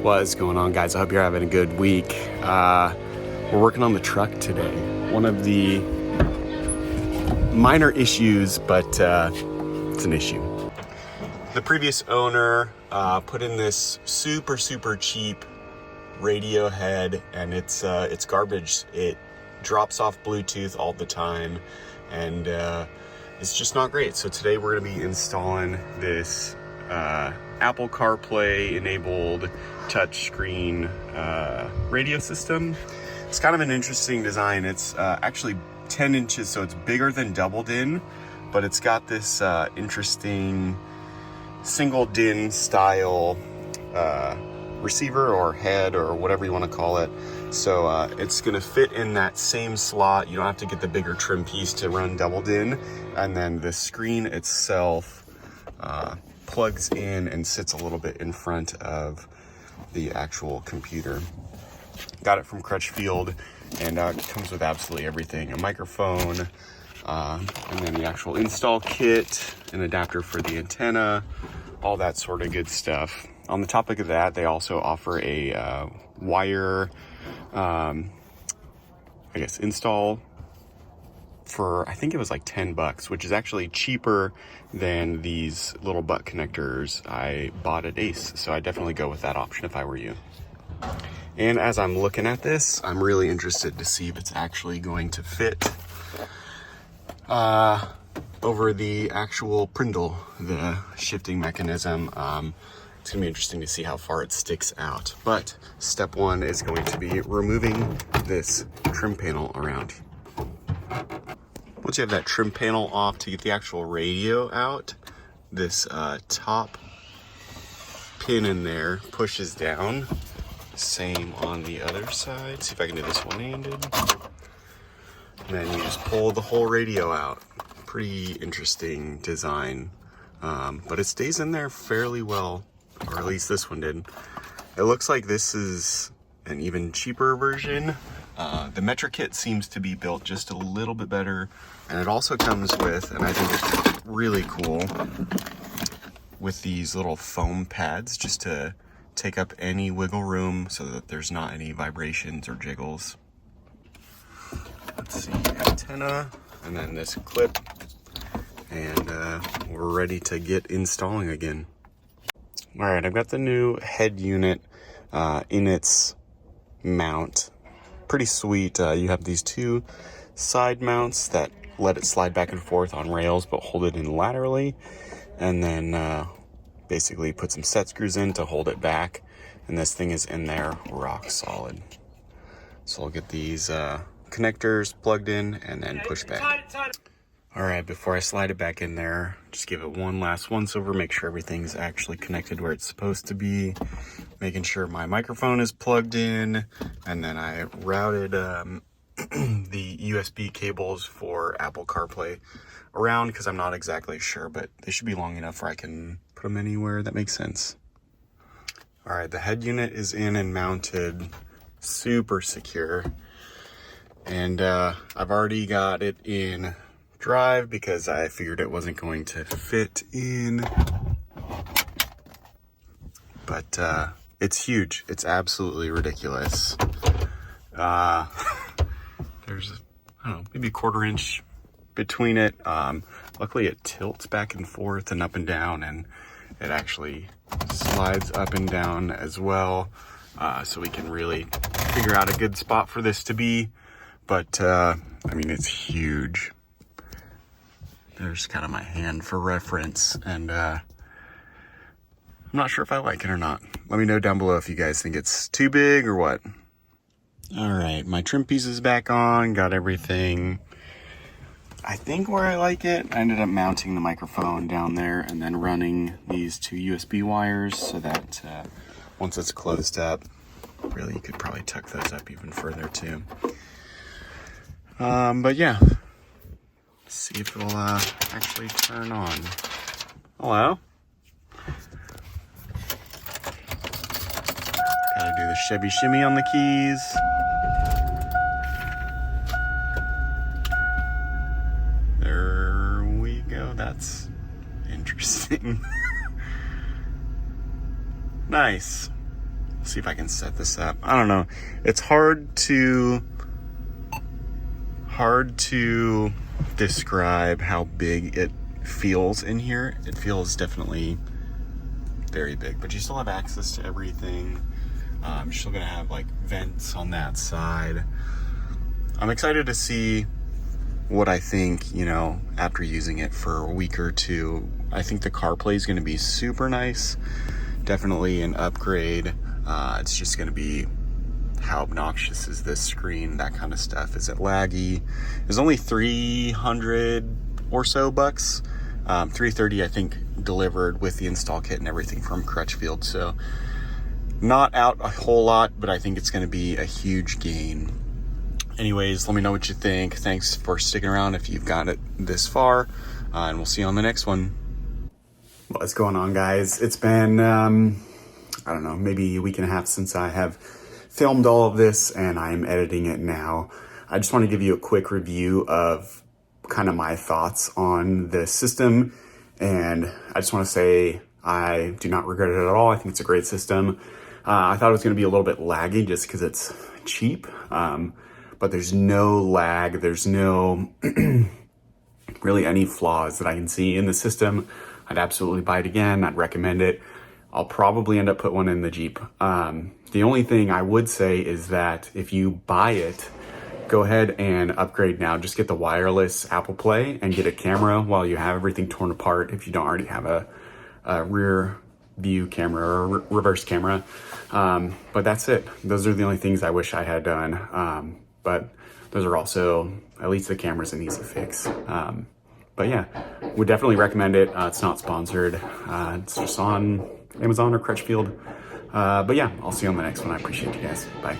What is going on, guys? I hope you're having a good week. We're working on the truck today. One of the minor issues, but it's an issue. The previous owner put in this super cheap radio head, and it's garbage. It drops off Bluetooth all the time, and it's just not great. So today we're going to be installing this Apple CarPlay enabled touchscreen radio system. It's kind of an interesting design. It's actually 10 inches, so it's bigger than double DIN, but it's got this interesting single DIN style receiver or head or whatever you want to call it. So it's going to fit in that same slot. You don't have to get the bigger trim piece to run double DIN. And then the screen itself plugs in and sits a little bit in front of the actual computer. Got it from Crutchfield, and it comes with absolutely everything: a microphone, and then the actual install kit, an adapter for the antenna, all that sort of good stuff. On the topic of that, they also offer a wire, install for, I think it was like $10, which is actually cheaper than these little butt connectors I bought at Ace. So I definitely go with that option if I were you. And as I'm looking at this, I'm really interested to see if it's actually going to fit over the actual Prindle, the shifting mechanism. It's gonna be interesting to see how far it sticks out. But step one is going to be removing this trim panel around. Once you have that trim panel off, to get the actual radio out, this top pin in there pushes down. Same on the other side. See if I can do this one-handed. And then you just pull the whole radio out. Pretty interesting design, but it stays in there fairly well, or at least this one did. It looks like this is an even cheaper version. The Metro kit seems to be built just a little bit better, and it also comes with, and I think it's really cool, with these little foam pads just to take up any wiggle room so that there's not any vibrations or jiggles. Let's see, antenna, and then this clip, and we're ready to get installing again. All right, I've got the new head unit in its mount. Pretty sweet. You have these two side mounts that let it slide back and forth on rails but hold it in laterally, and then basically put some set screws in to hold it back, and this thing is in there rock solid. So I'll get these connectors plugged in and then push back. All right, before I slide it back in there, just give it one last once over, make sure everything's actually connected where it's supposed to be, making sure my microphone is plugged in, and then I routed the USB cables for Apple CarPlay around because I'm not exactly sure, but they should be long enough where I can put them anywhere that makes sense. All right, the head unit is in and mounted, super secure. And I've already got it in drive because I figured it wasn't going to fit in. But it's huge. It's absolutely ridiculous. There's, I don't know, maybe a 1/4 inch between it. Luckily it tilts back and forth and up and down, and it actually slides up and down as well. So we can really figure out a good spot for this to be. But I mean, it's huge. There's kind of my hand for reference, and I'm not sure if I like it or not. Let me know down below if you guys think it's too big or what. All right, my trim piece is back on, got everything I think where I like it. I ended up mounting the microphone down there and then running these two USB wires so that once it's closed up, really you could probably tuck those up even further too. But yeah, let's see if it'll actually turn on. Hello. Gotta do the Chevy shimmy on the keys. There we go. That's interesting. Nice. see if I can set this up. I don't know. It's hard to describe how big it feels in here. It feels definitely very big, but you still have access to everything. You're still gonna have like vents on that side. I'm excited to see what I think, you know, after using it for a week or two. I think the CarPlay is gonna be super nice. Definitely an upgrade. It's just gonna be, how obnoxious is this screen, that kind of stuff. Is it laggy? It's only 300 or so bucks. 330 I think delivered with the install kit and everything from Crutchfield. So not out a whole lot, but I think it's going to be a huge gain. Anyways, let me know what you think. Thanks for sticking around if you've got it this far, and we'll see you on the next one. What's going on, guys? It's been I don't know, maybe a week and a half since I have filmed all of this, and I'm editing it now. I just want to give you a quick review of kind of my thoughts on this system, and I just want to say I do not regret it at all. I think it's a great system. I thought it was going to be a little bit laggy just because it's cheap, but there's no lag. There's no really any flaws that I can see in the system. I'd absolutely buy it again. I'd recommend it. I'll probably end up put one in the Jeep. The only thing I would say is that if you buy it, go ahead and upgrade now. Just get the wireless ApplePlay and get a camera while you have everything torn apart if you don't already have a rear view camera or reverse camera. But that's it. Those are the only things I wish I had done. But those are also, at least the camera's an easy fix. But yeah, would definitely recommend it. It's not sponsored. It's just on Amazon or Crutchfield. But yeah, I'll see you on the next one. I appreciate you guys. Bye.